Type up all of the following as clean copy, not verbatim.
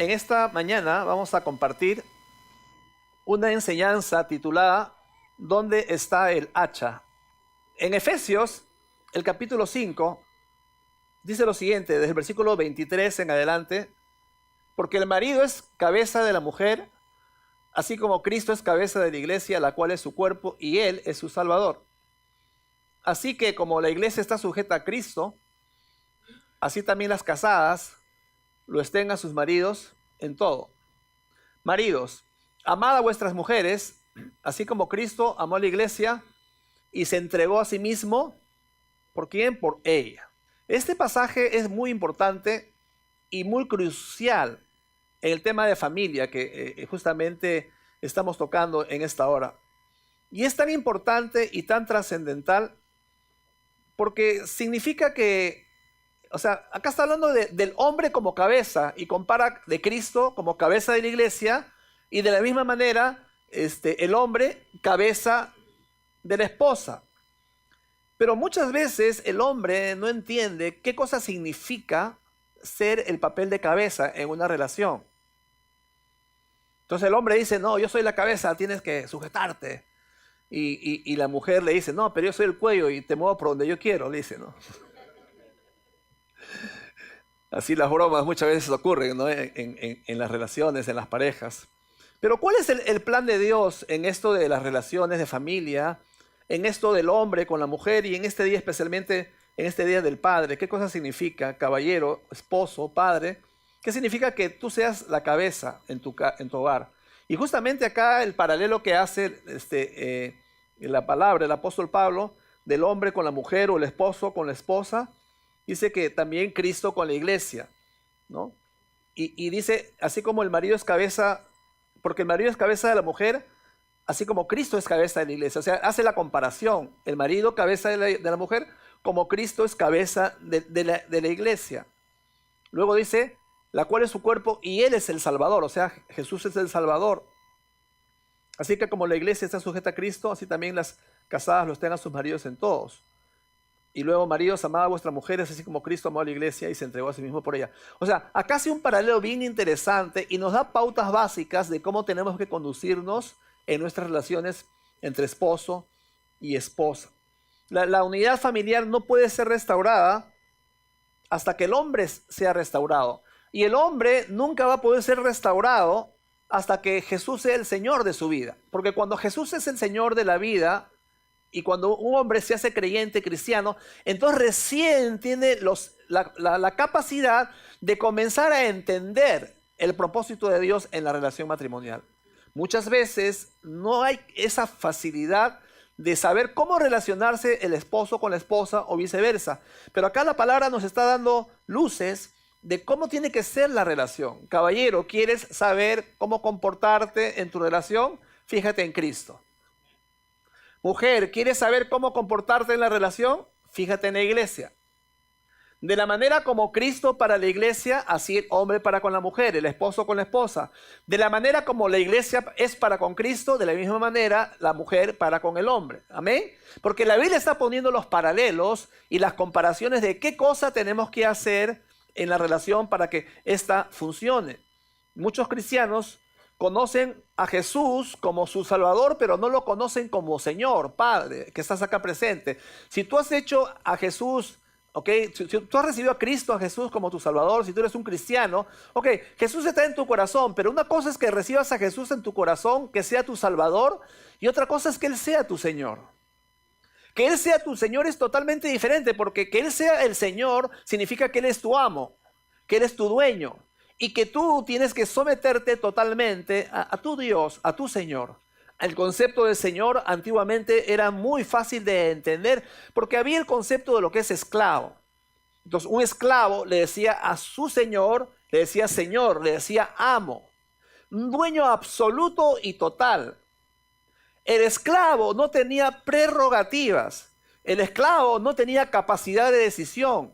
en esta mañana vamos a compartir una enseñanza titulada ¿Dónde está el hacha? En Efesios, el capítulo 5, dice lo siguiente, desde el versículo 23 en adelante: porque el marido es cabeza de la mujer, así como Cristo es cabeza de la iglesia, la cual es su cuerpo, y él es su Salvador. Así que como la iglesia está sujeta a Cristo, así también las casadas lo estén a sus maridos en todo. Maridos, amad a vuestras mujeres, así como Cristo amó a la iglesia y se entregó a sí mismo. ¿Por quién? Por ella. Este pasaje es muy importante y muy crucial en el tema de familia que justamente estamos tocando en esta hora. Y es tan importante y tan trascendental porque significa que, acá está hablando del hombre como cabeza y compara de Cristo como cabeza de la iglesia, y de la misma manera el hombre cabeza de la esposa. Pero muchas veces el hombre no entiende qué cosa significa ser el papel de cabeza en una relación. Entonces el hombre dice, no, yo soy la cabeza, tienes que sujetarte. Y la mujer le dice, no, pero yo soy el cuello y te muevo por donde yo quiero, le dice, ¿no? Así las bromas muchas veces ocurren, ¿no? En las relaciones, en las parejas. Pero ¿cuál es el plan de Dios en esto de las relaciones de familia, en esto del hombre con la mujer y en este día especialmente, en este día del padre? ¿Qué cosa significa caballero, esposo, padre? ¿Qué significa que tú seas la cabeza en tu hogar? Y justamente acá el paralelo que hace la palabra, el apóstol Pablo, del hombre con la mujer o el esposo con la esposa, dice que también Cristo con la iglesia, ¿no? Y dice, así como el marido es cabeza, porque el marido es cabeza de la mujer, así como Cristo es cabeza de la iglesia. O sea, hace la comparación, el marido cabeza de la mujer, como Cristo es cabeza de la iglesia. Luego dice, la cual es su cuerpo y él es el Salvador, o sea, Jesús es el Salvador. Así que como la iglesia está sujeta a Cristo, así también las casadas lo estén a sus maridos en todos. Y luego, maridos, amad a vuestras mujeres, así como Cristo amó a la iglesia y se entregó a sí mismo por ella. O sea, acá hace un paralelo bien interesante y nos da pautas básicas de cómo tenemos que conducirnos en nuestras relaciones entre esposo y esposa. La unidad familiar no puede ser restaurada hasta que el hombre sea restaurado. Y el hombre nunca va a poder ser restaurado hasta que Jesús sea el Señor de su vida. Porque cuando Jesús es el Señor de la vida y cuando un hombre se hace creyente, cristiano, entonces recién tiene la capacidad de comenzar a entender el propósito de Dios en la relación matrimonial. Muchas veces no hay esa facilidad de saber cómo relacionarse el esposo con la esposa o viceversa. Pero acá la palabra nos está dando luces de cómo tiene que ser la relación. Caballero, ¿quieres saber cómo comportarte en tu relación? Fíjate en Cristo. Mujer, ¿quieres saber cómo comportarte en la relación? Fíjate en la iglesia. De la manera como Cristo para la iglesia, así el hombre para con la mujer, el esposo con la esposa. De la manera como la iglesia es para con Cristo, de la misma manera la mujer para con el hombre. Amén. Porque la Biblia está poniendo los paralelos y las comparaciones de qué cosa tenemos que hacer en la relación para que ésta funcione. Muchos cristianos conocen a Jesús como su Salvador, pero no lo conocen como Señor, Padre, que estás acá presente. Si tú has hecho a Jesús, si tú has recibido a Cristo, a Jesús como tu Salvador, si tú eres un cristiano, Jesús está en tu corazón, pero una cosa es que recibas a Jesús en tu corazón, que sea tu Salvador, y otra cosa es que Él sea tu Señor. Que Él sea tu Señor es totalmente diferente, porque que Él sea el Señor significa que Él es tu amo, que Él es tu dueño, y que tú tienes que someterte totalmente a tu Dios, a tu Señor. El concepto de Señor antiguamente era muy fácil de entender, porque había el concepto de lo que es esclavo. Entonces, un esclavo le decía a su Señor, le decía Señor, le decía amo, un dueño absoluto y total. El esclavo no tenía prerrogativas. El esclavo no tenía capacidad de decisión.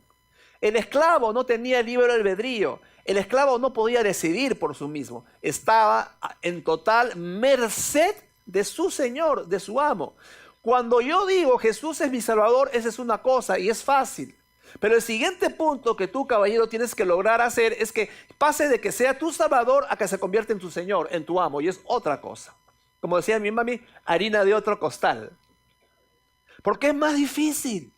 El esclavo no tenía libre albedrío. El esclavo no podía decidir por sí mismo. Estaba en total merced de su Señor, de su amo. Cuando yo digo Jesús es mi Salvador, esa es una cosa y es fácil. Pero el siguiente punto que tú, caballero, tienes que lograr hacer es que pase de que sea tu salvador a que se convierta en tu Señor, en tu amo, y es otra cosa. Como decía mi mami, harina de otro costal. ¿Por qué es más difícil?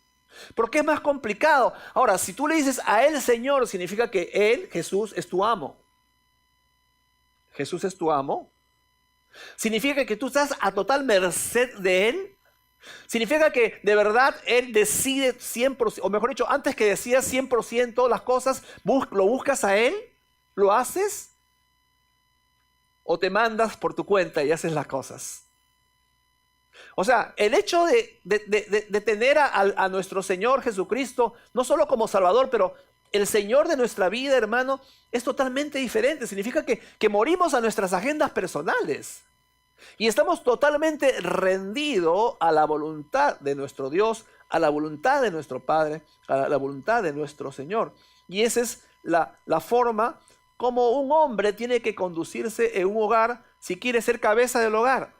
¿Por qué es más complicado? Ahora, si tú le dices a Él Señor, significa que Él, Jesús, es tu amo. Jesús es tu amo. Significa que tú estás a total merced de Él. Significa que de verdad Él decide 100%, o mejor dicho, antes que decidas 100% las cosas, lo buscas a Él, lo haces, o te mandas por tu cuenta y haces las cosas. O sea, el hecho de tener a nuestro Señor Jesucristo, no solo como Salvador, pero el Señor de nuestra vida, hermano, es totalmente diferente. Significa que morimos a nuestras agendas personales y estamos totalmente rendidos a la voluntad de nuestro Dios, a la voluntad de nuestro Padre, a la voluntad de nuestro Señor. Y esa es la forma como un hombre tiene que conducirse en un hogar si quiere ser cabeza del hogar.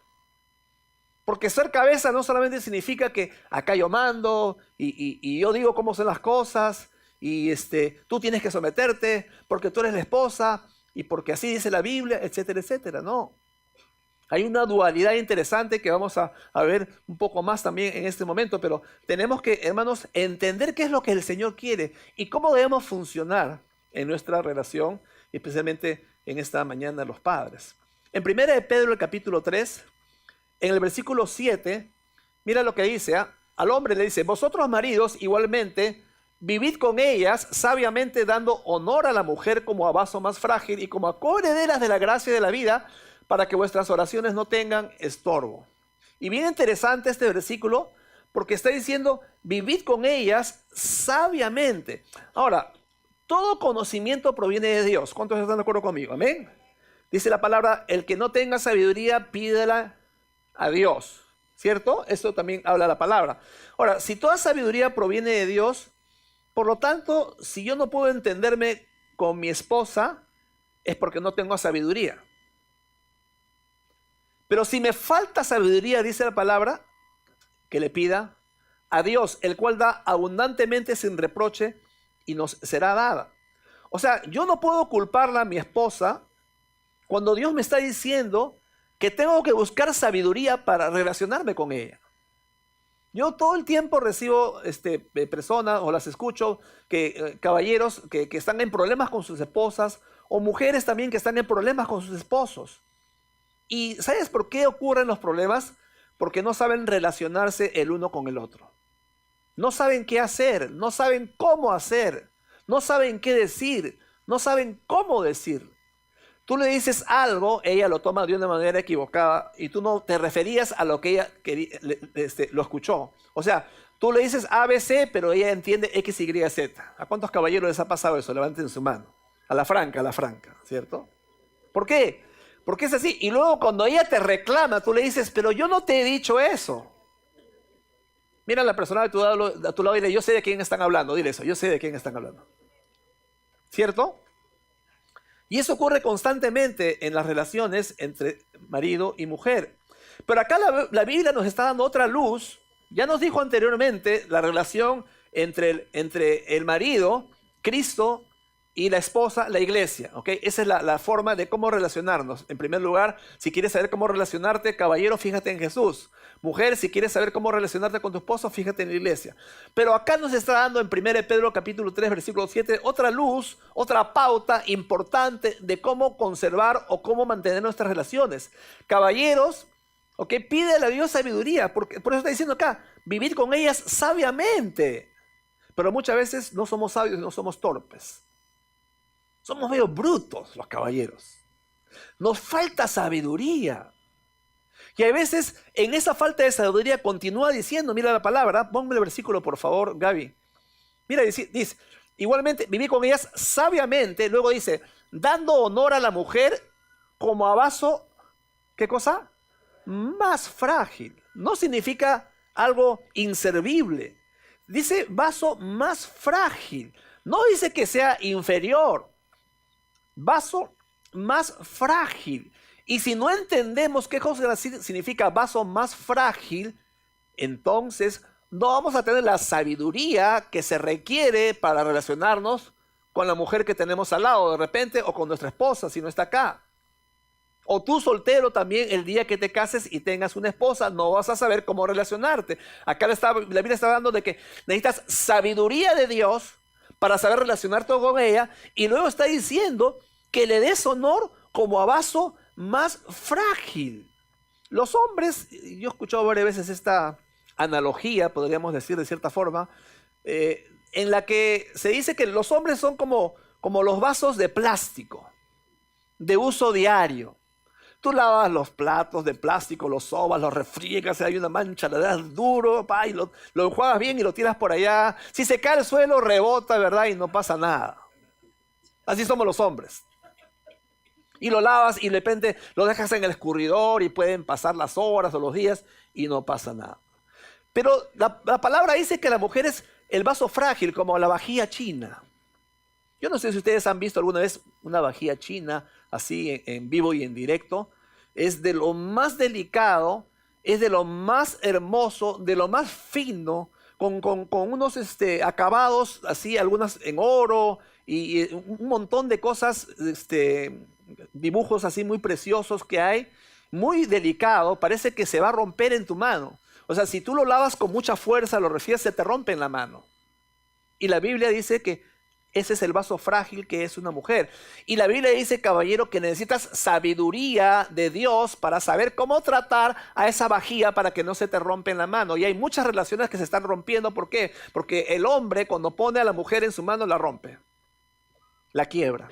Porque ser cabeza no solamente significa que acá yo mando y yo digo cómo son las cosas y tú tienes que someterte porque tú eres la esposa y porque así dice la Biblia, etcétera, etcétera. No. Hay una dualidad interesante que vamos a ver un poco más también en este momento, pero tenemos que, hermanos, entender qué es lo que el Señor quiere y cómo debemos funcionar en nuestra relación, especialmente en esta mañana los padres. En 1 de Pedro, el capítulo 3, en el versículo 7, mira lo que dice, al hombre le dice, vosotros maridos igualmente, vivid con ellas sabiamente dando honor a la mujer como a vaso más frágil y como a coherederas de la gracia de la vida, para que vuestras oraciones no tengan estorbo. Y bien interesante este versículo, porque está diciendo, vivid con ellas sabiamente. Ahora, todo conocimiento proviene de Dios. ¿Cuántos están de acuerdo conmigo? Amén. Dice la palabra, el que no tenga sabiduría, pídela a Dios, ¿cierto? Esto también habla la palabra. Ahora, si toda sabiduría proviene de Dios, por lo tanto, si yo no puedo entenderme con mi esposa, es porque no tengo sabiduría. Pero si me falta sabiduría, dice la palabra, que le pida a Dios, el cual da abundantemente sin reproche y nos será dada. O sea, yo no puedo culparla a mi esposa cuando Dios me está diciendo que tengo que buscar sabiduría para relacionarme con ella. Yo todo el tiempo recibo personas o las escucho, caballeros que están en problemas con sus esposas o mujeres también que están en problemas con sus esposos. ¿Y sabes por qué ocurren los problemas? Porque no saben relacionarse el uno con el otro. No saben qué hacer, no saben cómo hacer, no saben qué decir, no saben cómo decir. Tú le dices algo, ella lo toma de una manera equivocada y tú no te referías a lo que ella lo escuchó. O sea, tú le dices ABC, pero ella entiende X, Y, Z. ¿A cuántos caballeros les ha pasado eso? Levanten su mano. A la franca, ¿cierto? ¿Por qué? Porque es así. Y luego cuando ella te reclama, tú le dices, pero yo no te he dicho eso. Mira a la persona a tu lado y dile, yo sé de quién están hablando. Dile eso, yo sé de quién están hablando. ¿Cierto? Y eso ocurre constantemente en las relaciones entre marido y mujer. Pero acá la Biblia nos está dando otra luz. Ya nos dijo anteriormente la relación entre el marido, Cristo, y la esposa, la iglesia. ¿Okay? Esa es la forma de cómo relacionarnos. En primer lugar, si quieres saber cómo relacionarte, caballero, fíjate en Jesús. Mujer, si quieres saber cómo relacionarte con tu esposo, fíjate en la iglesia. Pero acá nos está dando en 1 Pedro capítulo 3, versículo 7, otra luz, otra pauta importante de cómo conservar o cómo mantener nuestras relaciones. Caballeros, ¿okay? Pídele a Dios sabiduría, por eso está diciendo acá, vivir con ellas sabiamente. Pero muchas veces no somos sabios, no somos torpes. Somos medio brutos los caballeros. Nos falta sabiduría. Y a veces en esa falta de sabiduría continúa diciendo, mira la palabra, ponme el versículo por favor, Gaby. Mira, dice, igualmente viví con ellas sabiamente, luego dice, dando honor a la mujer como a vaso, ¿qué cosa? Más frágil. No significa algo inservible. Dice vaso más frágil. No dice que sea inferior. Vaso más frágil. Y si no entendemos qué cosa significa vaso más frágil, entonces no vamos a tener la sabiduría que se requiere para relacionarnos con la mujer que tenemos al lado de repente o con nuestra esposa si no está acá. O tú soltero también, el día que te cases y tengas una esposa, no vas a saber cómo relacionarte. Acá la Biblia está hablando de que necesitas sabiduría de Dios para saber relacionarte con ella. Y luego está diciendo que le des honor como a vaso más frágil. Los hombres, yo he escuchado varias veces esta analogía, podríamos decir de cierta forma, en la que se dice que los hombres son como los vasos de plástico, de uso diario. Tú lavas los platos de plástico, los sobas, los refriegas, si hay una mancha, le das duro, pa, y lo enjuagas bien y lo tiras por allá. Si se cae al suelo, rebota, ¿verdad? Y no pasa nada. Así somos los hombres. Y lo lavas y de repente lo dejas en el escurridor y pueden pasar las horas o los días y no pasa nada. Pero la palabra dice que la mujer es el vaso frágil, como la vajilla china. Yo no sé si ustedes han visto alguna vez una vajilla china así en vivo y en directo. Es de lo más delicado, es de lo más hermoso, de lo más fino, con unos acabados así, algunas en oro y un montón de cosas, dibujos así muy preciosos que hay, muy delicado, parece que se va a romper en tu mano. O sea, si tú lo lavas con mucha fuerza, lo refieres, se te rompe en la mano. Y la Biblia dice que ese es el vaso frágil que es una mujer. Y la Biblia dice, caballero, que necesitas sabiduría de Dios para saber cómo tratar a esa vajilla para que no se te rompa en la mano. Y hay muchas relaciones que se están rompiendo. ¿Por qué? Porque el hombre cuando pone a la mujer en su mano la rompe, la quiebra.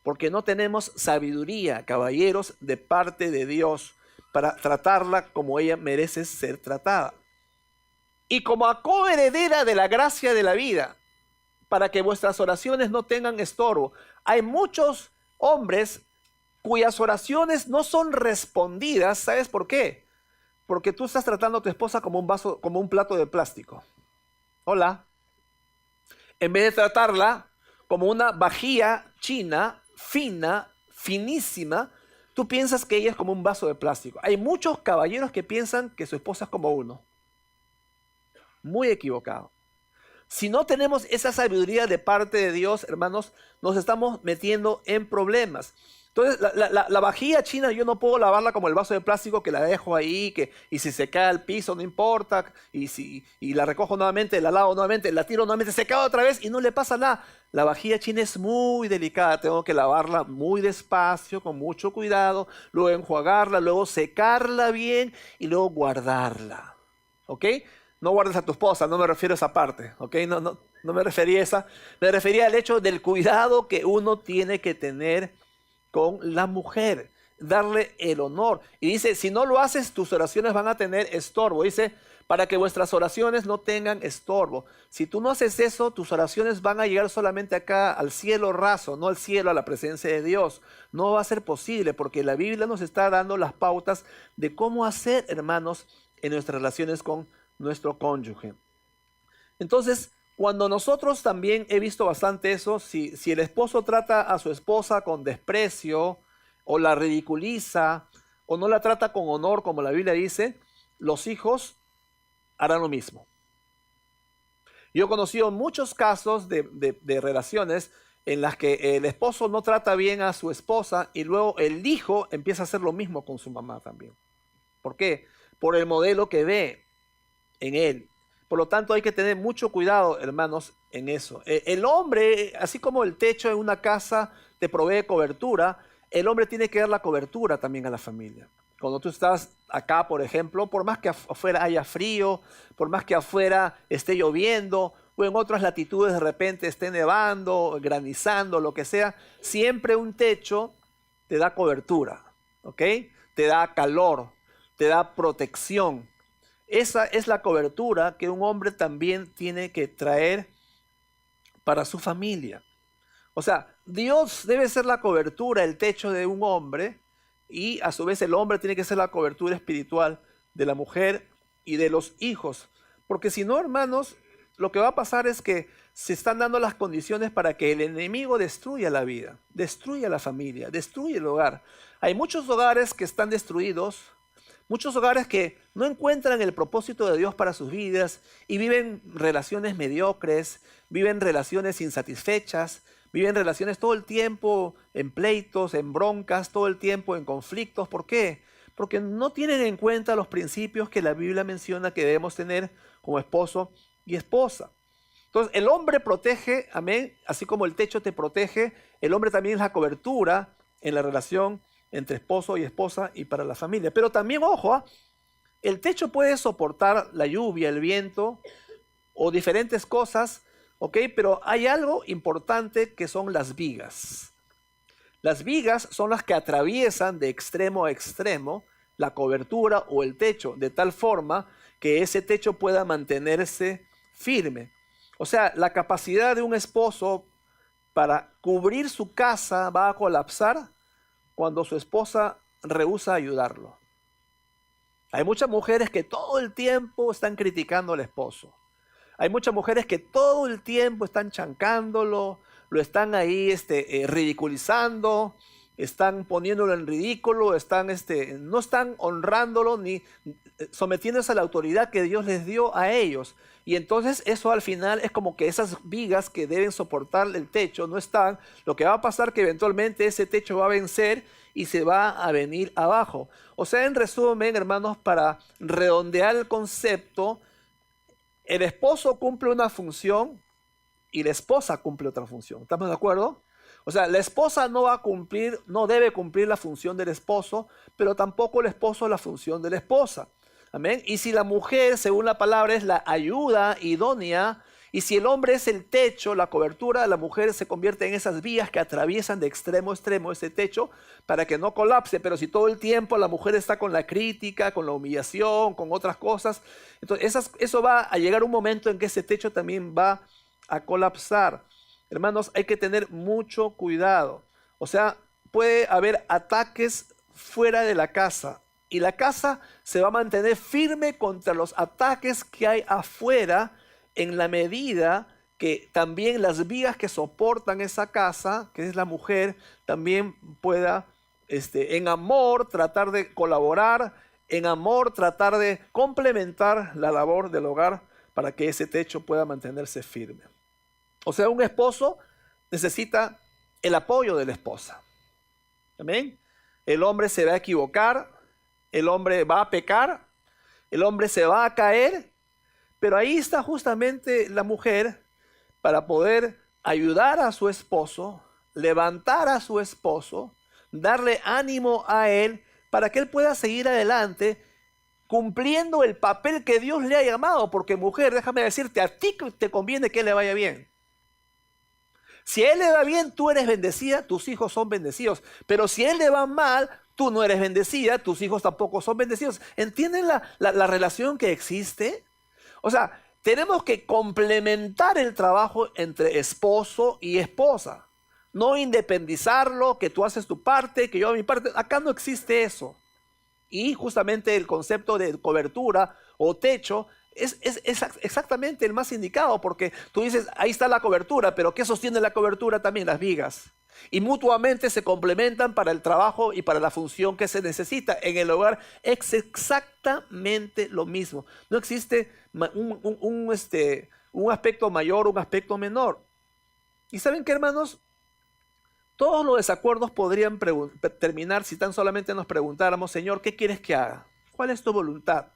Porque no tenemos sabiduría, caballeros, de parte de Dios para tratarla como ella merece ser tratada. Y como coheredera de la gracia de la vida, para que vuestras oraciones no tengan estorbo. Hay muchos hombres cuyas oraciones no son respondidas. ¿Sabes por qué? Porque tú estás tratando a tu esposa como un vaso, como un plato de plástico. Hola. En vez de tratarla como una vajilla china, fina, finísima, tú piensas que ella es como un vaso de plástico. Hay muchos caballeros que piensan que su esposa es como uno. Muy equivocado. Si no tenemos esa sabiduría de parte de Dios, hermanos, nos estamos metiendo en problemas. Entonces, la vajilla china yo no puedo lavarla como el vaso de plástico que la dejo ahí, y si se cae al piso no importa, y la recojo nuevamente, la lavo nuevamente, la tiro nuevamente, se cae otra vez y no le pasa nada. La vajilla china es muy delicada, tengo que lavarla muy despacio, con mucho cuidado, luego enjuagarla, luego secarla bien y luego guardarla. ¿Ok? No guardes a tu esposa, no me refiero a esa parte, ¿ok? No me refería a esa. Me refería al hecho del cuidado que uno tiene que tener con la mujer, darle el honor. Y dice, si no lo haces, tus oraciones van a tener estorbo. Dice, para que vuestras oraciones no tengan estorbo. Si tú no haces eso, tus oraciones van a llegar solamente acá al cielo raso, no al cielo, a la presencia de Dios. No va a ser posible porque la Biblia nos está dando las pautas de cómo hacer, hermanos, en nuestras relaciones con nuestro cónyuge. Entonces, cuando nosotros también he visto bastante eso, si el esposo trata a su esposa con desprecio o la ridiculiza o no la trata con honor como la Biblia dice, los hijos harán lo mismo. Yo he conocido muchos casos de relaciones en las que el esposo no trata bien a su esposa y luego el hijo empieza a hacer lo mismo con su mamá también. ¿Por qué? Por el modelo que ve en él. Por lo tanto, hay que tener mucho cuidado, hermanos, en eso. El hombre, así como el techo en una casa te provee cobertura, el hombre tiene que dar la cobertura también a la familia. Cuando tú estás acá, por ejemplo, por más que afuera haya frío, por más que afuera esté lloviendo, o en otras latitudes de repente esté nevando, granizando, lo que sea, siempre un techo te da cobertura, ¿ok? Te da calor, te da protección. Esa es la cobertura que un hombre también tiene que traer para su familia. O sea, Dios debe ser la cobertura, el techo de un hombre, y a su vez el hombre tiene que ser la cobertura espiritual de la mujer y de los hijos. Porque si no, hermanos, lo que va a pasar es que se están dando las condiciones para que el enemigo destruya la vida, destruya la familia, destruya el hogar. Hay muchos hogares que están destruidos Muchos hogares que no encuentran el propósito de Dios para sus vidas y viven relaciones mediocres, viven relaciones insatisfechas, viven relaciones todo el tiempo en pleitos, en broncas, todo el tiempo en conflictos. ¿Por qué? Porque no tienen en cuenta los principios que la Biblia menciona que debemos tener como esposo y esposa. Entonces, el hombre protege, amén, así como el techo te protege, el hombre también es la cobertura en la relación entre esposo y esposa y para la familia. Pero también, ojo, el techo puede soportar la lluvia, el viento o diferentes cosas, ¿ok? Pero hay algo importante que son las vigas. Las vigas son las que atraviesan de extremo a extremo la cobertura o el techo, de tal forma que ese techo pueda mantenerse firme. O sea, la capacidad de un esposo para cubrir su casa va a colapsar cuando su esposa rehúsa ayudarlo. Hay muchas mujeres que todo el tiempo están criticando al esposo. Hay muchas mujeres que todo el tiempo están chancándolo, lo están ahí ridiculizando, están poniéndolo en ridículo, no están honrándolo ni sometiéndose a la autoridad que Dios les dio a ellos. Y entonces eso al final es como que esas vigas que deben soportar el techo no están. Lo que va a pasar es que eventualmente ese techo va a vencer y se va a venir abajo. O sea, en resumen, hermanos, para redondear el concepto, el esposo cumple una función y la esposa cumple otra función. ¿Estamos de acuerdo? O sea, la esposa no debe cumplir la función del esposo, pero tampoco el esposo la función de la esposa. Amén. Y si la mujer, según la palabra, es la ayuda idónea, y si el hombre es el techo, la cobertura, la mujer se convierte en esas vías que atraviesan de extremo a extremo ese techo para que no colapse. Pero si todo el tiempo la mujer está con la crítica, con la humillación, con otras cosas, entonces eso va a llegar un momento en que ese techo también va a colapsar. Hermanos, hay que tener mucho cuidado. O sea, puede haber ataques fuera de la casa y la casa se va a mantener firme contra los ataques que hay afuera en la medida que también las vigas que soportan esa casa, que es la mujer, también pueda en amor tratar de colaborar, en amor tratar de complementar la labor del hogar para que ese techo pueda mantenerse firme. O sea, un esposo necesita el apoyo de la esposa. ¿Amén? El hombre se va a equivocar, el hombre va a pecar, el hombre se va a caer, pero ahí está justamente la mujer para poder ayudar a su esposo, levantar a su esposo, darle ánimo a él para que él pueda seguir adelante cumpliendo el papel que Dios le ha llamado. Porque mujer, déjame decirte, a ti te conviene que le vaya bien. Si a él le va bien, tú eres bendecida, tus hijos son bendecidos. Pero si a él le va mal, tú no eres bendecida, tus hijos tampoco son bendecidos. ¿Entienden la relación que existe? O sea, tenemos que complementar el trabajo entre esposo y esposa. No independizarlo, que tú haces tu parte, que yo hago mi parte. Acá no existe eso. Y justamente el concepto de cobertura o techo es exactamente el más indicado, porque tú dices, ahí está la cobertura, pero ¿qué sostiene la cobertura? También las vigas. Y mutuamente se complementan para el trabajo y para la función que se necesita. En el hogar es exactamente lo mismo. No existe un aspecto mayor, un aspecto menor. ¿Y saben qué, hermanos? Todos los desacuerdos podrían terminar si tan solamente nos preguntáramos, Señor, ¿qué quieres que haga? ¿Cuál es tu voluntad?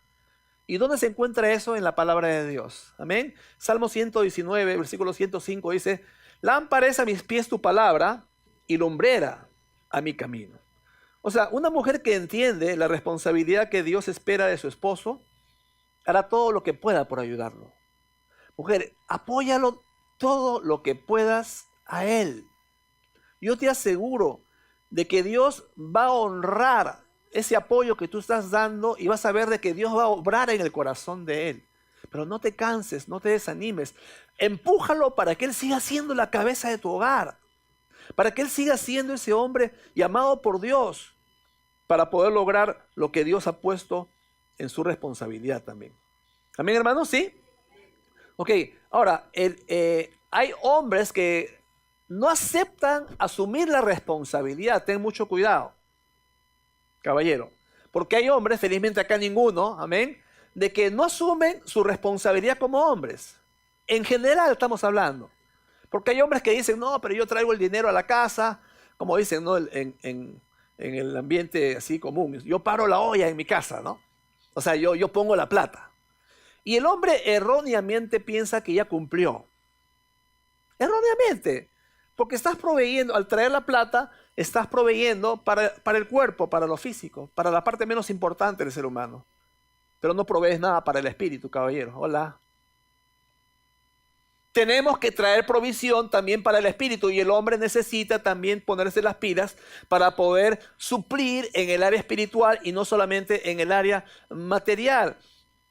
¿Y dónde se encuentra eso? En la palabra de Dios. Amén. Salmo 119, versículo 105 dice, lámpara es a mis pies tu palabra y lumbrera a mi camino. O sea, una mujer que entiende la responsabilidad que Dios espera de su esposo, hará todo lo que pueda por ayudarlo. Mujer, apóyalo todo lo que puedas a él. Yo te aseguro de que Dios va a honrar ese apoyo que tú estás dando y vas a ver de que Dios va a obrar en el corazón de él. Pero no te canses, no te desanimes. Empújalo para que él siga siendo la cabeza de tu hogar. Para que él siga siendo ese hombre llamado por Dios. Para poder lograr lo que Dios ha puesto en su responsabilidad también. ¿Amén, hermanos? ¿Sí? Ok, ahora, hay hombres que no aceptan asumir la responsabilidad. Ten mucho cuidado, caballero. Porque hay hombres, felizmente acá ninguno, amén, de que no asumen su responsabilidad como hombres. En general estamos hablando. Porque hay hombres que dicen, no, pero yo traigo el dinero a la casa, como dicen, ¿no? En el ambiente así común. Yo paro la olla en mi casa, ¿no? O sea, yo pongo la plata. Y el hombre erróneamente piensa que ya cumplió. Erróneamente. Porque estás proveyendo, al traer la plata, estás proveyendo para el cuerpo, para lo físico, para la parte menos importante del ser humano. Pero no provees nada para el espíritu, caballero. Hola. Tenemos que traer provisión también para el espíritu y el hombre necesita también ponerse las pilas para poder suplir en el área espiritual y no solamente en el área material.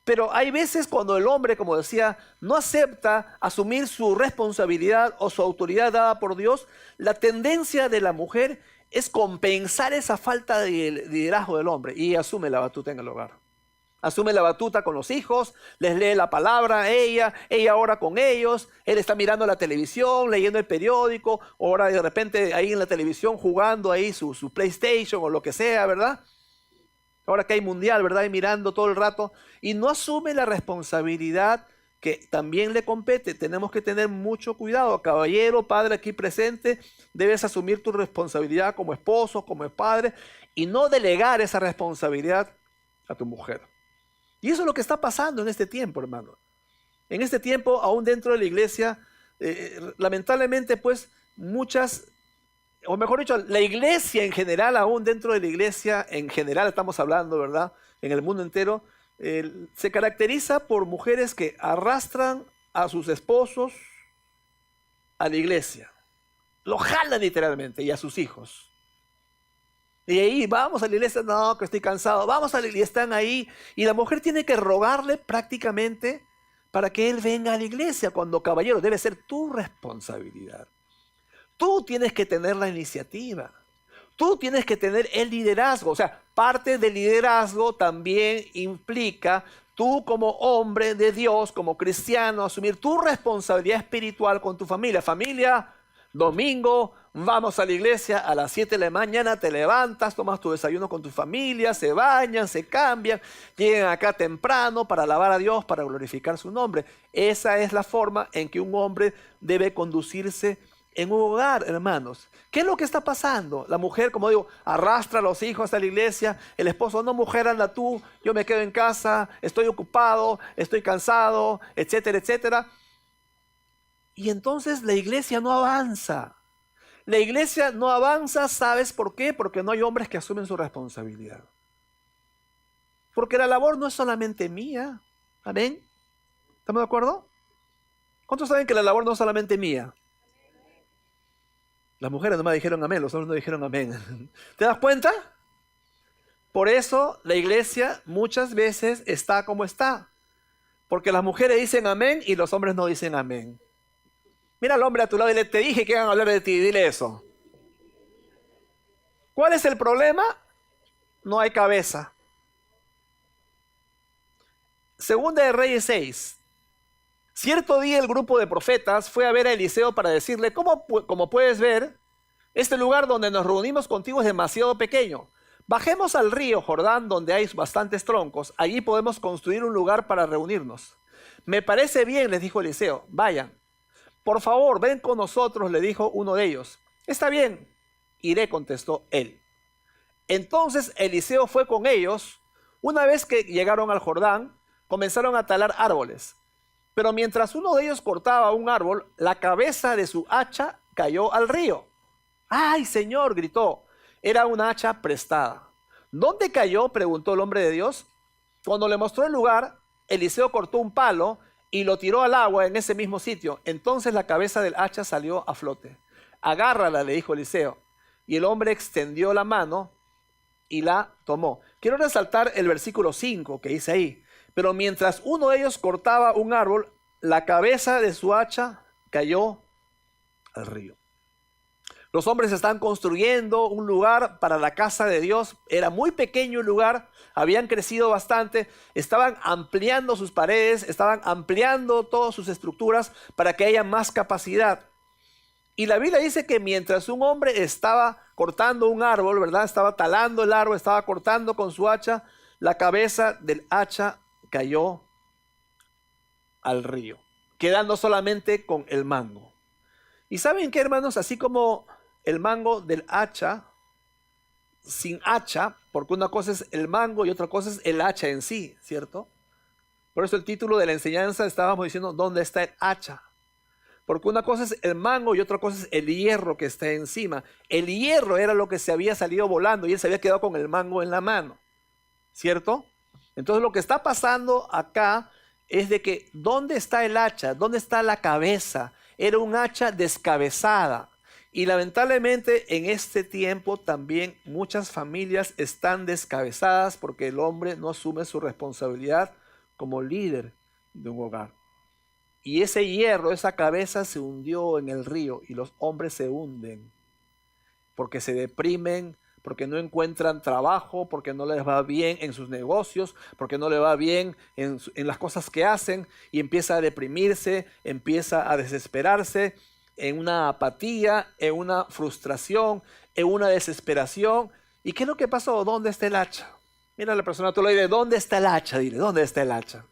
Pero hay veces cuando el hombre, como decía, no acepta asumir su responsabilidad o su autoridad dada por Dios, la tendencia de la mujer es compensar esa falta de liderazgo del hombre y asume la batuta en el hogar. Asume la batuta con los hijos, les lee la palabra, ella ora con ellos, él está mirando la televisión, leyendo el periódico, ora de repente ahí en la televisión jugando ahí su PlayStation o lo que sea, ¿verdad? Ahora que hay mundial, ¿verdad? Y mirando todo el rato y no asume la responsabilidad que también le compete. Tenemos que tener mucho cuidado. Caballero, padre aquí presente, debes asumir tu responsabilidad como esposo, como padre y no delegar esa responsabilidad a tu mujer. Y eso es lo que está pasando en este tiempo, hermano. En este tiempo, aún dentro de la iglesia, lamentablemente, pues, muchas, o mejor dicho, la iglesia en general, aún dentro de la iglesia en general, estamos hablando, ¿verdad? En el mundo entero, se caracteriza por mujeres que arrastran a sus esposos a la iglesia. Lo jalan literalmente y a sus hijos. Y ahí, vamos a la iglesia, no, que estoy cansado, vamos a la iglesia, están ahí. Y la mujer tiene que rogarle prácticamente para que él venga a la iglesia, cuando caballero debe ser tu responsabilidad. Tú tienes que tener la iniciativa. Tú tienes que tener el liderazgo. O sea, parte del liderazgo también implica tú como hombre de Dios, como cristiano, asumir tu responsabilidad espiritual con tu familia. Familia, domingo, vamos a la iglesia a las 7 de la mañana, te levantas, tomas tu desayuno con tu familia, se bañan, se cambian, llegan acá temprano para alabar a Dios, para glorificar su nombre. Esa es la forma en que un hombre debe conducirse en un hogar, hermanos. ¿Qué es lo que está pasando? La mujer, como digo, arrastra a los hijos a la iglesia, el esposo, no, mujer, anda tú, yo me quedo en casa, estoy ocupado, estoy cansado, etcétera, etcétera. Y entonces la iglesia no avanza. La iglesia no avanza, ¿sabes por qué? Porque no hay hombres que asumen su responsabilidad. Porque la labor no es solamente mía. ¿Amén? ¿Estamos de acuerdo? ¿Cuántos saben que la labor no es solamente mía? Las mujeres nomás dijeron amén, los hombres no dijeron amén. ¿Te das cuenta? Por eso la iglesia muchas veces está como está. Porque las mujeres dicen amén y los hombres no dicen amén. Mira al hombre a tu lado y dile, te dije que iban a hablar de ti, dile eso. ¿Cuál es el problema? No hay cabeza. Segunda de Reyes 6. Cierto día el grupo de profetas fue a ver a Eliseo para decirle, como puedes ver, este lugar donde nos reunimos contigo es demasiado pequeño. Bajemos al río Jordán donde hay bastantes troncos. Allí podemos construir un lugar para reunirnos. Me parece bien, les dijo Eliseo, vayan. Por favor, ven con nosotros, le dijo uno de ellos. Está bien, iré, contestó él. Entonces Eliseo fue con ellos. Una vez que llegaron al Jordán, comenzaron a talar árboles. Pero mientras uno de ellos cortaba un árbol, la cabeza de su hacha cayó al río. ¡Ay, Señor!, gritó. Era una hacha prestada. ¿Dónde cayó?, preguntó el hombre de Dios. Cuando le mostró el lugar, Eliseo cortó un palo y lo tiró al agua en ese mismo sitio. Entonces la cabeza del hacha salió a flote. Agárrala, le dijo Eliseo. Y el hombre extendió la mano y la tomó. Quiero resaltar el versículo 5 que dice ahí. Pero mientras uno de ellos cortaba un árbol, la cabeza de su hacha cayó al río. Los hombres están construyendo un lugar para la casa de Dios. Era muy pequeño el lugar, habían crecido bastante, estaban ampliando sus paredes, estaban ampliando todas sus estructuras para que haya más capacidad. Y la Biblia dice que mientras un hombre estaba cortando un árbol, ¿verdad? Estaba talando el árbol, estaba cortando con su hacha. La cabeza del hacha cayó al río, quedando solamente con el mango. ¿Y saben qué, hermanos? Así como el mango del hacha, sin hacha, porque una cosa es el mango y otra cosa es el hacha en sí, ¿cierto? Por eso el título de la enseñanza estábamos diciendo, ¿dónde está el hacha? Porque una cosa es el mango y otra cosa es el hierro que está encima. El hierro era lo que se había salido volando y él se había quedado con el mango en la mano, ¿cierto? Entonces lo que está pasando acá es de que ¿dónde está el hacha? ¿Dónde está la cabeza? Era un hacha descabezada. Y lamentablemente en este tiempo también muchas familias están descabezadas porque el hombre no asume su responsabilidad como líder de un hogar. Y ese hierro, esa cabeza se hundió en el río y los hombres se hunden porque se deprimen, porque no encuentran trabajo, porque no les va bien en sus negocios, porque no les va bien en las cosas que hacen y empieza a deprimirse, empieza a desesperarse en una apatía, en una frustración, en una desesperación. ¿Y qué es lo que pasó? ¿Dónde está el hacha? Mira a la persona, tú le dices, ¿dónde está el hacha? Dile, ¿dónde está el hacha?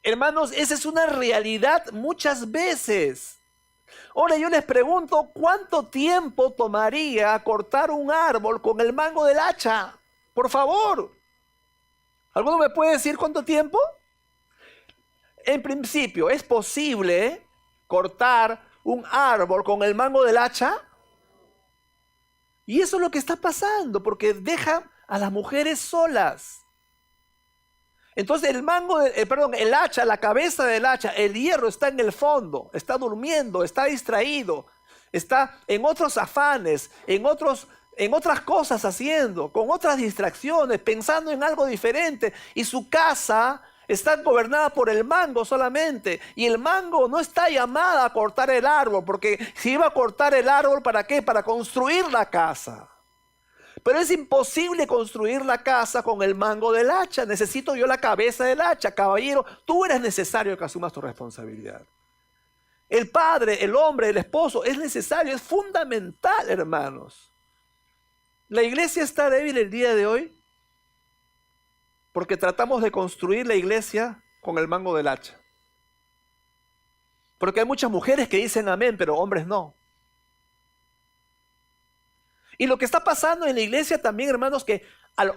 Hermanos, esa es una realidad muchas veces. Ahora yo les pregunto, ¿cuánto tiempo tomaría cortar un árbol con el mango del hacha? Por favor. ¿Alguno me puede decir cuánto tiempo? En principio, ¿es posible cortar un árbol con el mango del hacha? Y eso es lo que está pasando, porque dejan a las mujeres solas. Entonces el hacha, la cabeza del hacha, el hierro está en el fondo, está durmiendo, está distraído, está en otros afanes, en otras cosas haciendo, con otras distracciones, pensando en algo diferente. Y su casa está gobernada por el mango solamente. Y el mango no está llamada a cortar el árbol, porque si iba a cortar el árbol, ¿para qué? Para construir la casa. Pero es imposible construir la casa con el mango del hacha. Necesito yo la cabeza del hacha. Caballero, tú eres necesario que asumas tu responsabilidad. El padre, el hombre, el esposo, es necesario, es fundamental, hermanos. La iglesia está débil el día de hoy porque tratamos de construir la iglesia con el mango del hacha. Porque hay muchas mujeres que dicen amén, pero hombres no. Y lo que está pasando en la iglesia también, hermanos, que al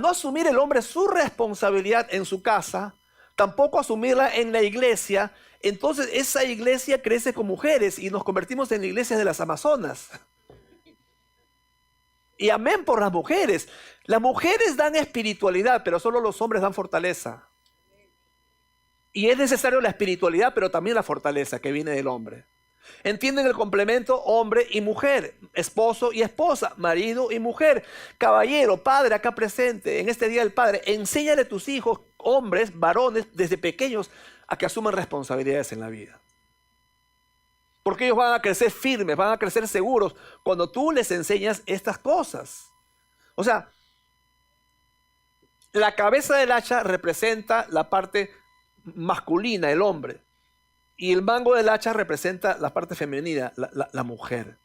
no asumir el hombre su responsabilidad en su casa, tampoco asumirla en la iglesia, entonces esa iglesia crece con mujeres y nos convertimos en la iglesia de las Amazonas. Y amén por las mujeres. Las mujeres dan espiritualidad, pero solo los hombres dan fortaleza. Y es necesario la espiritualidad, pero también la fortaleza que viene del hombre. ¿Entienden el complemento? Hombre y mujer, esposo y esposa, marido y mujer. Caballero, padre acá presente, en este día del padre, enséñale a tus hijos, hombres, varones, desde pequeños, a que asuman responsabilidades en la vida. Porque ellos van a crecer firmes, van a crecer seguros cuando tú les enseñas estas cosas. O sea, la cabeza del hacha representa la parte masculina, el hombre. Y el mango del hacha representa la parte femenina, la mujer.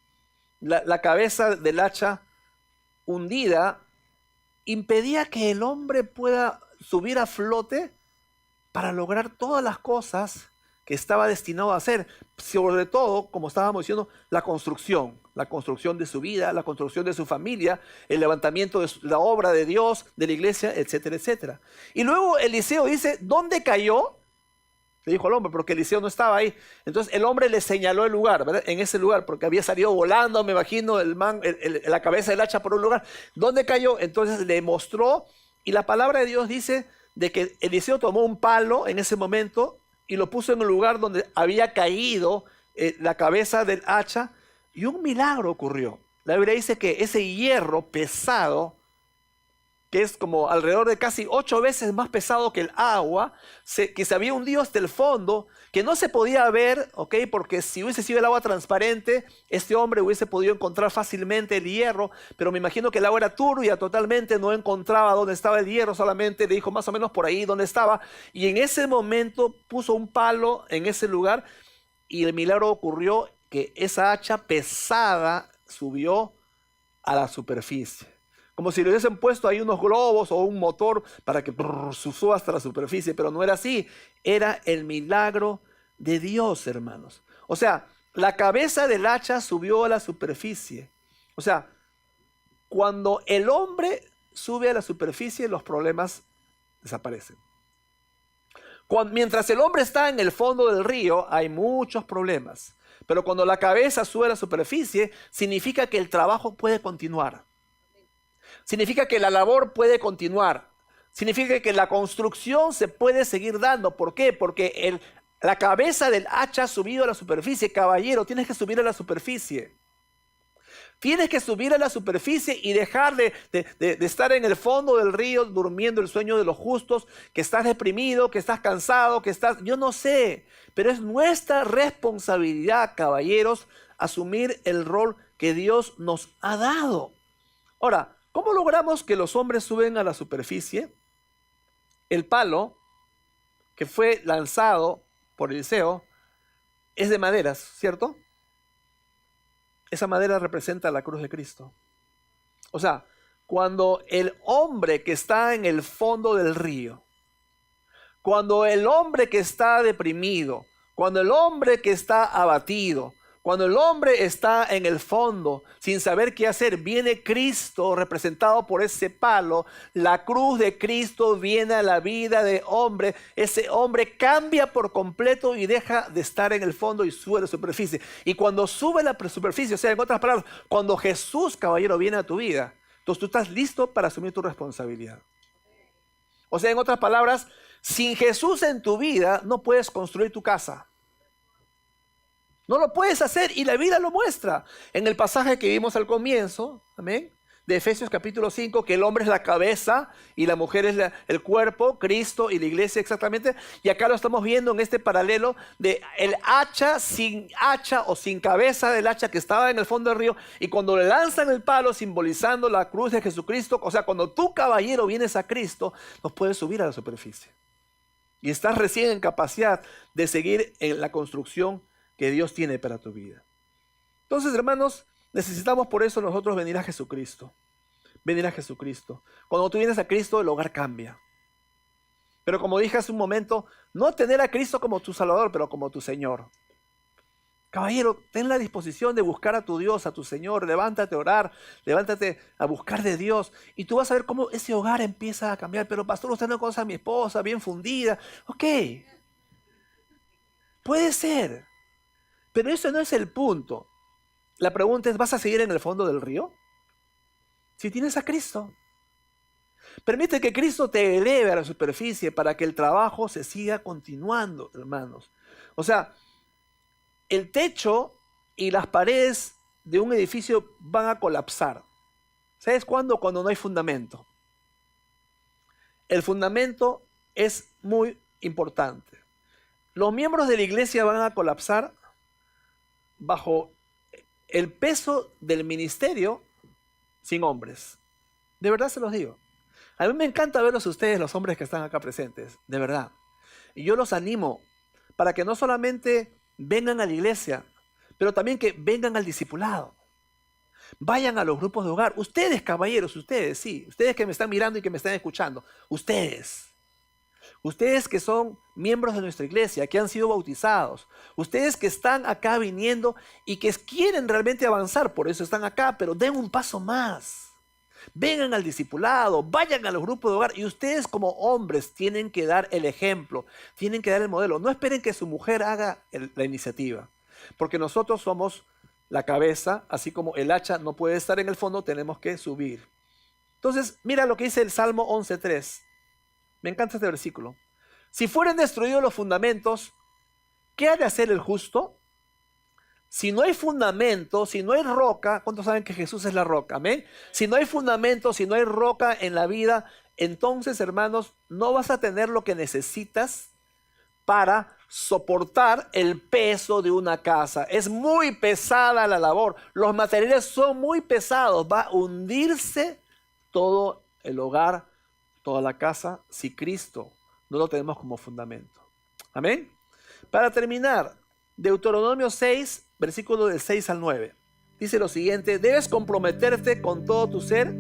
La cabeza del hacha hundida impedía que el hombre pueda subir a flote para lograr todas las cosas que estaba destinado a hacer. Sobre todo, como estábamos diciendo, la construcción de su vida, la construcción de su familia, el levantamiento de la obra de Dios, de la iglesia, etcétera, etcétera. Y luego Eliseo dice, ¿dónde cayó? Le dijo al hombre, porque Eliseo no estaba ahí. Entonces el hombre le señaló el lugar, ¿verdad? En ese lugar, porque había salido volando, me imagino, la cabeza del hacha por un lugar. ¿Dónde cayó? Entonces le mostró, y la palabra de Dios dice de que Eliseo tomó un palo en ese momento y lo puso en el lugar donde había caído la cabeza del hacha, y un milagro ocurrió. La Biblia dice que ese hierro pesado, que es como alrededor de casi 8 veces más pesado que el agua, que se había hundido hasta el fondo, que no se podía ver, ¿ok? Porque si hubiese sido el agua transparente, este hombre hubiese podido encontrar fácilmente el hierro, pero me imagino que el agua era turbia totalmente, no encontraba dónde estaba el hierro, solamente le dijo más o menos por ahí dónde estaba, y en ese momento puso un palo en ese lugar, y el milagro ocurrió, que esa hacha pesada subió a la superficie. Como si le hubiesen puesto ahí unos globos o un motor para que suba hasta la superficie, pero no era así. Era el milagro de Dios, hermanos. O sea, la cabeza del hacha subió a la superficie. O sea, cuando el hombre sube a la superficie, los problemas desaparecen. Mientras el hombre está en el fondo del río, hay muchos problemas. Pero cuando la cabeza sube a la superficie, significa que el trabajo puede continuar. Significa que la labor puede continuar. Significa que la construcción se puede seguir dando. ¿Por qué? Porque la cabeza del hacha ha subido a la superficie. Caballero, tienes que subir a la superficie. Tienes que subir a la superficie y dejar de estar en el fondo del río durmiendo el sueño de los justos, que estás deprimido, que estás cansado, yo no sé, pero es nuestra responsabilidad, caballeros, asumir el rol que Dios nos ha dado. Ahora, ¿cómo logramos que los hombres suben a la superficie? El palo que fue lanzado por Eliseo es de maderas, ¿cierto? Esa madera representa la cruz de Cristo. O sea, cuando el hombre que está en el fondo del río, cuando el hombre que está deprimido, cuando el hombre que está abatido, cuando el hombre está en el fondo sin saber qué hacer, viene Cristo representado por ese palo. La cruz de Cristo viene a la vida de hombre. Ese hombre cambia por completo y deja de estar en el fondo y sube a la superficie. Y cuando sube a la superficie, o sea, en otras palabras, cuando Jesús, caballero, viene a tu vida, entonces tú estás listo para asumir tu responsabilidad. O sea, en otras palabras, sin Jesús en tu vida no puedes construir tu casa. No lo puedes hacer y la vida lo muestra. En el pasaje que vimos al comienzo, amén, de Efesios capítulo 5, que el hombre es la cabeza y la mujer es el cuerpo, Cristo y la iglesia exactamente. Y acá lo estamos viendo en este paralelo de el hacha o sin cabeza del hacha que estaba en el fondo del río. Y cuando le lanzan el palo simbolizando la cruz de Jesucristo, o sea, cuando tú, caballero, vienes a Cristo, nos puedes subir a la superficie. Y estás recién en capacidad de seguir en la construcción que Dios tiene para tu vida. Entonces, hermanos, necesitamos por eso nosotros venir a Jesucristo. Venir a Jesucristo. Cuando tú vienes a Cristo, el hogar cambia. Pero como dije hace un momento, no tener a Cristo como tu Salvador, pero como tu Señor. Caballero, ten la disposición de buscar a tu Dios, a tu Señor. Levántate a orar, levántate a buscar de Dios. Y tú vas a ver cómo ese hogar empieza a cambiar. Pero pastor, usted no conoce a mi esposa, bien fundida. Ok, puede ser. Pero eso no es el punto. La pregunta es, ¿vas a seguir en el fondo del río? Si tienes a Cristo. Permite que Cristo te eleve a la superficie para que el trabajo se siga continuando, hermanos. O sea, el techo y las paredes de un edificio van a colapsar. ¿Sabes cuándo? Cuando no hay fundamento. El fundamento es muy importante. Los miembros de la iglesia van a colapsar bajo el peso del ministerio sin hombres. De verdad se los digo. A mí me encanta verlos a ustedes, los hombres que están acá presentes, de verdad. Y yo los animo para que no solamente vengan a la iglesia, pero también que vengan al discipulado. Vayan a los grupos de hogar. Ustedes, caballeros, ustedes, sí. Ustedes que me están mirando y que me están escuchando. Ustedes. Ustedes que son miembros de nuestra iglesia, que han sido bautizados. Ustedes que están acá viniendo y que quieren realmente avanzar, por eso están acá, pero den un paso más. Vengan al discipulado, vayan a los grupos de hogar y ustedes como hombres tienen que dar el ejemplo, tienen que dar el modelo. No esperen que su mujer haga la iniciativa, porque nosotros somos la cabeza, así como el hacha no puede estar en el fondo, tenemos que subir. Entonces, mira lo que dice el Salmo 11.3. Me encanta este versículo. Si fueren destruidos los fundamentos, ¿qué ha de hacer el justo? Si no hay fundamento, si no hay roca, ¿cuántos saben que Jesús es la roca? Amén. Si no hay fundamento, si no hay roca en la vida, entonces, hermanos, no vas a tener lo que necesitas para soportar el peso de una casa. Es muy pesada la labor. Los materiales son muy pesados. Va a hundirse todo el hogar, toda la casa, si Cristo no lo tenemos como fundamento. Amén. Para terminar, Deuteronomio 6, versículo del 6 al 9. Dice lo siguiente: debes comprometerte con todo tu ser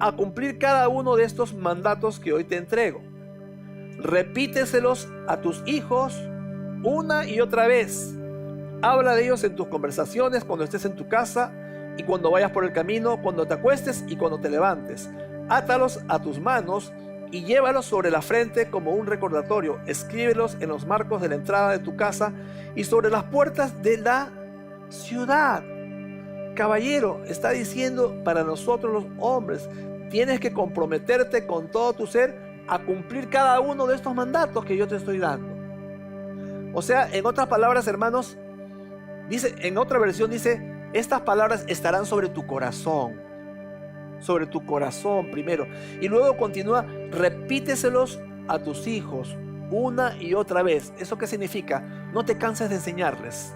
a cumplir cada uno de estos mandatos que hoy te entrego. Repíteselos a tus hijos una y otra vez. Habla de ellos en tus conversaciones, cuando estés en tu casa y cuando vayas por el camino, cuando te acuestes y cuando te levantes. Átalos a tus manos y llévalos sobre la frente como un recordatorio. Escríbelos en los marcos de la entrada de tu casa y sobre las puertas de la ciudad. Caballero, está diciendo para nosotros los hombres, tienes que comprometerte con todo tu ser a cumplir cada uno de estos mandatos que yo te estoy dando. O sea, en otras palabras, hermanos, dice, en otra versión dice, estas palabras estarán sobre tu corazón primero. Y luego continúa, repíteselos a tus hijos una y otra vez. ¿Eso qué significa? No te canses de enseñarles.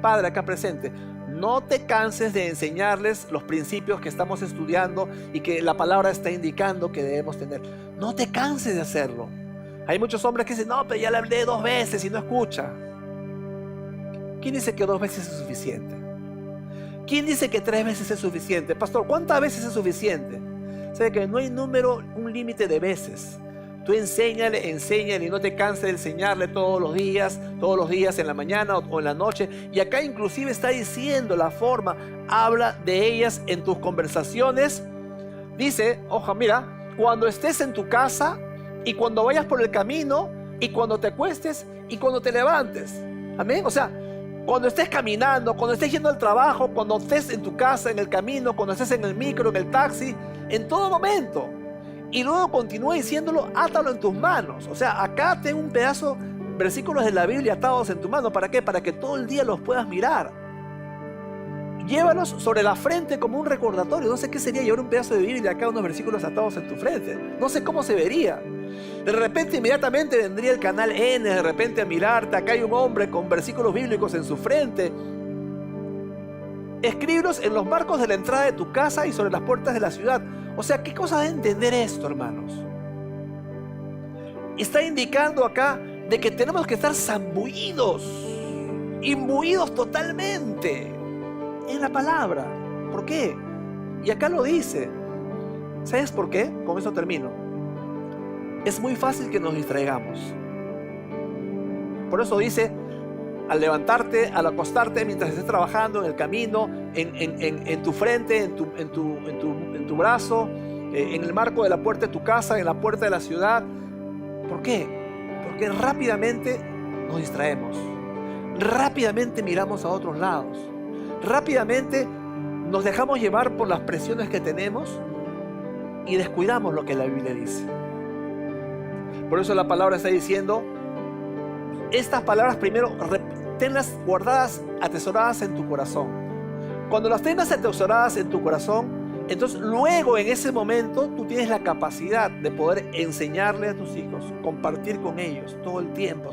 Padre acá presente, no te canses de enseñarles los principios que estamos estudiando y que la palabra está indicando que debemos tener. No te canses de hacerlo. Hay muchos hombres que dicen, no, pero ya le hablé 2 veces y no escucha. ¿Quién dice que 2 veces es suficiente? ¿Quién dice que 3 veces es suficiente? Pastor, ¿cuántas veces es suficiente? Sabe que no hay número, un límite de veces. Tú enséñale y no te canses de enseñarle todos los días en la mañana o en la noche. Y acá inclusive está diciendo la forma, habla de ellas en tus conversaciones. Dice, ojo, mira, cuando estés en tu casa y cuando vayas por el camino y cuando te acuestes y cuando te levantes. Amén. O sea, cuando estés caminando, cuando estés yendo al trabajo, cuando estés en tu casa, en el camino, cuando estés en el micro, en el taxi, en todo momento. Y luego continúa diciéndolo, átalo en tus manos. O sea, acá tengo un pedazo, versículos de la Biblia atados en tu mano. ¿Para qué? Para que todo el día los puedas mirar. Llévalos sobre la frente como un recordatorio. No sé qué sería llevar un pedazo de Biblia acá, unos versículos atados en tu frente. No sé cómo se vería. De repente inmediatamente vendría el canal N, de repente a mirarte. Acá hay un hombre con versículos bíblicos en su frente. Escríbelos en los marcos de la entrada de tu casa y sobre las puertas de la ciudad. O sea, ¿qué cosa de entender esto, hermanos? Está indicando acá de que tenemos que estar zambuidos, imbuidos totalmente en la palabra. ¿Por qué? Y acá lo dice. ¿Sabes por qué? Con eso termino. Es muy fácil que nos distraigamos. Por eso dice, al levantarte, al acostarte, mientras estés trabajando, en el camino, en tu frente, en tu brazo, en el marco de la puerta de tu casa, en la puerta de la ciudad. ¿Por qué? Porque rápidamente nos distraemos. Rápidamente miramos a otros lados. Rápidamente nos dejamos llevar por las presiones que tenemos y descuidamos lo que la Biblia dice. Por eso la palabra está diciendo, estas palabras primero tenlas guardadas, atesoradas en tu corazón. Cuando las tengas atesoradas en tu corazón, entonces luego en ese momento tú tienes la capacidad de poder enseñarle a tus hijos, compartir con ellos todo el tiempo.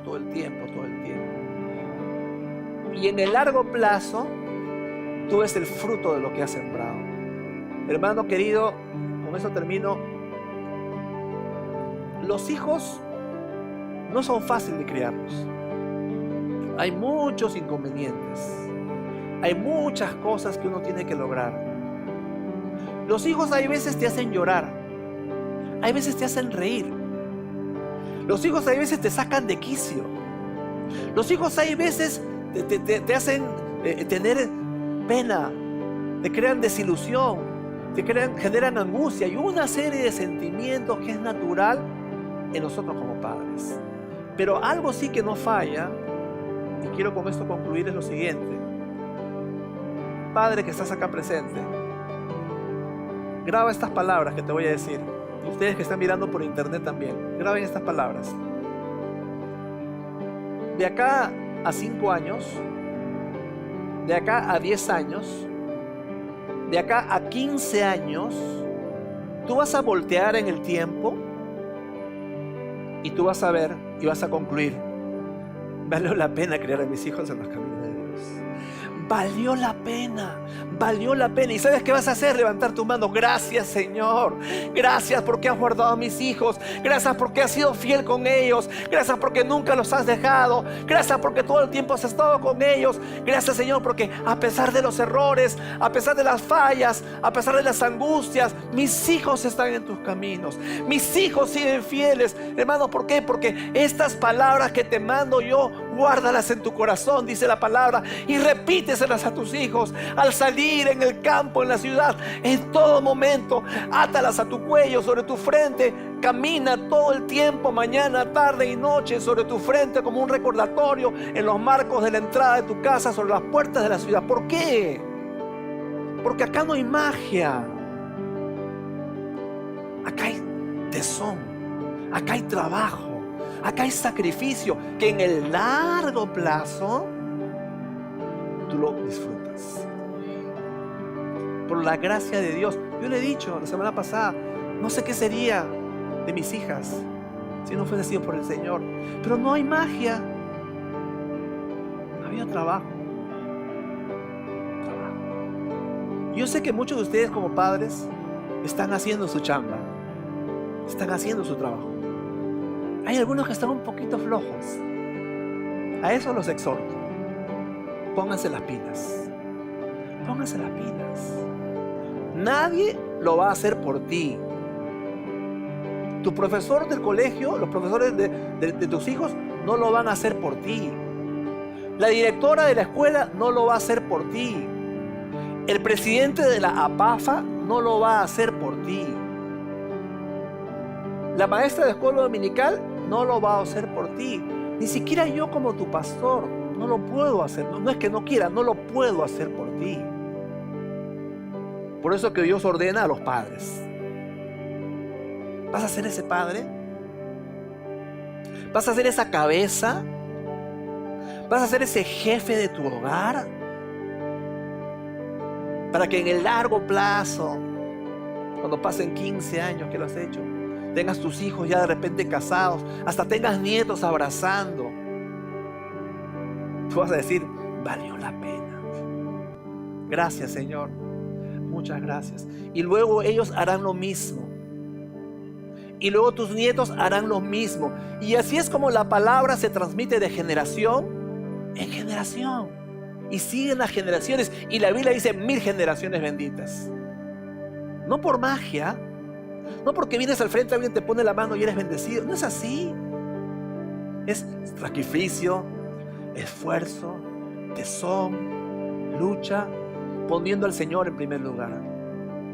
Y en el largo plazo, tú ves el fruto de lo que has sembrado. Hermano querido, con eso termino. Los hijos no son fáciles de criarlos. Hay muchos inconvenientes. Hay muchas cosas que uno tiene que lograr. Los hijos hay veces te hacen llorar. Hay veces te hacen reír. Los hijos hay veces te sacan de quicio. Los hijos hay veces te hacen tener pena. Te crean desilusión. Generan angustia y una serie de sentimientos que es natural en nosotros como padres. Pero algo sí que no falla, y quiero con esto concluir, es lo siguiente. Padre que estás acá presente, graba estas palabras que te voy a decir. Y ustedes que están mirando por internet también, graben estas palabras. De acá a 5 años, de acá a 10 años, de acá a 15 años, tú vas a voltear en el tiempo y tú vas a ver y vas a concluir, valió la pena criar a mis hijos en los caminos de Dios. valió la pena, valió la pena. ¿Y sabes qué vas a hacer? Levantar tu mano. Gracias, Señor. Gracias porque has guardado a mis hijos. Gracias porque has sido fiel con ellos. Gracias porque nunca los has dejado. Gracias porque todo el tiempo has estado con ellos. Gracias, Señor, porque a pesar de los errores, a pesar de las fallas, a pesar de las angustias, mis hijos están en tus caminos. Mis hijos siguen fieles. Hermano, ¿por qué? Porque estas palabras que te mando yo, guárdalas en tu corazón, dice la palabra, y repíteselas a tus hijos al salir en el campo, en la ciudad, en todo momento. Átalas a tu cuello, sobre tu frente. Camina todo el tiempo, mañana, tarde y noche, sobre tu frente como un recordatorio, en los marcos de la entrada de tu casa, sobre las puertas de la ciudad. ¿Por qué? Porque acá no hay magia. Acá hay tesón, acá hay trabajo, acá hay sacrificio que en el largo plazo tú lo disfrutas. Por la gracia de Dios. Yo le he dicho la semana pasada, no sé qué sería de mis hijas si no fuese sido por el Señor. Pero no hay magia. Había trabajo. Yo sé que muchos de ustedes como padres están haciendo su chamba, están haciendo su trabajo. Hay algunos que están un poquito flojos. A eso los exhorto. Pónganse las pilas. Pónganse las pilas. Nadie lo va a hacer por ti. Tu profesor del colegio, los profesores de tus hijos no lo van a hacer por ti. La directora de la escuela no lo va a hacer por ti. El presidente de la APAFA no lo va a hacer por ti. La maestra de escuela dominical no lo va a hacer por ti. Ni siquiera yo como tu pastor no lo puedo hacer. No es que no quiera, no lo puedo hacer por ti. Por eso que Dios ordena a los padres. ¿Vas a ser ese padre? ¿Vas a ser esa cabeza? ¿Vas a ser ese jefe de tu hogar? Para que en el largo plazo, cuando pasen 15 años que lo has hecho, tengas tus hijos ya de repente casados, hasta tengas nietos abrazando. Tú vas a decir, valió la pena. Gracias, Señor. Muchas gracias. Y luego ellos harán lo mismo. Y luego tus nietos harán lo mismo. Y así es como la palabra se transmite de generación en generación. Y siguen las generaciones. Y la Biblia dice 1000 generaciones benditas. No por magia. No porque vienes al frente, alguien te pone la mano y eres bendecido. No es así. Es sacrificio, esfuerzo, tesón, lucha, poniendo al Señor en primer lugar.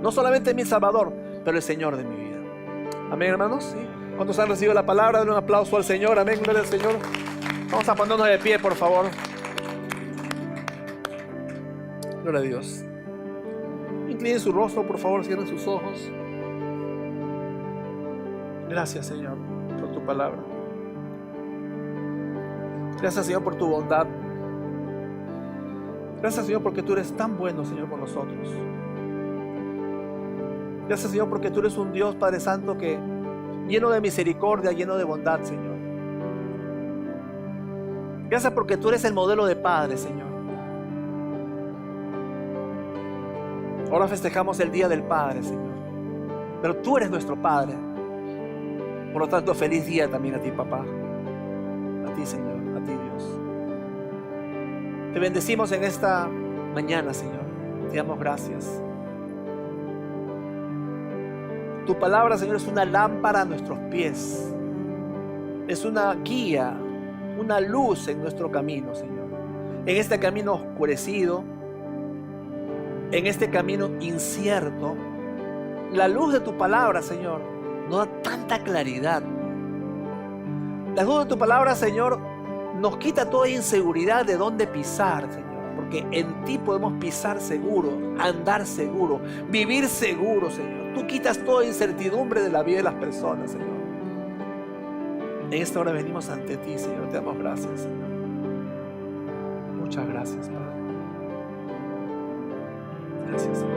No solamente mi Salvador, pero el Señor de mi vida. Amén, hermanos. ¿Sí? ¿Cuántos han recibido la palabra? Denle un aplauso al Señor. Amén, gloria al Señor. Vamos a ponernos de pie, por favor. Gloria a Dios. Inclinen su rostro, por favor, cierren sus ojos. Gracias, Señor, por tu palabra. Gracias, Señor, por tu bondad. Gracias, Señor, porque tú eres tan bueno, Señor, con nosotros. Gracias, Señor, porque tú eres un Dios, Padre Santo, que lleno de misericordia, lleno de bondad, Señor. Gracias porque tú eres el modelo de Padre, Señor. Ahora festejamos el Día del Padre, Señor. Pero tú eres nuestro Padre. Por lo tanto, feliz día también a ti, papá. A ti, Señor, a ti, Dios. Te bendecimos en esta mañana, Señor. Te damos gracias. Tu palabra, Señor, es una lámpara a nuestros pies. Es una guía, una luz en nuestro camino, Señor. En este camino oscurecido, en este camino incierto, la luz de tu palabra, Señor, nos da tanta claridad. La luz de tu palabra, Señor, nos quita toda inseguridad de dónde pisar, Señor. Porque en ti podemos pisar seguro, andar seguro, vivir seguro, Señor. Tú quitas toda incertidumbre de la vida de las personas, Señor. En esta hora venimos ante ti, Señor. Te damos gracias, Señor. Muchas gracias, Padre. Gracias, Señor.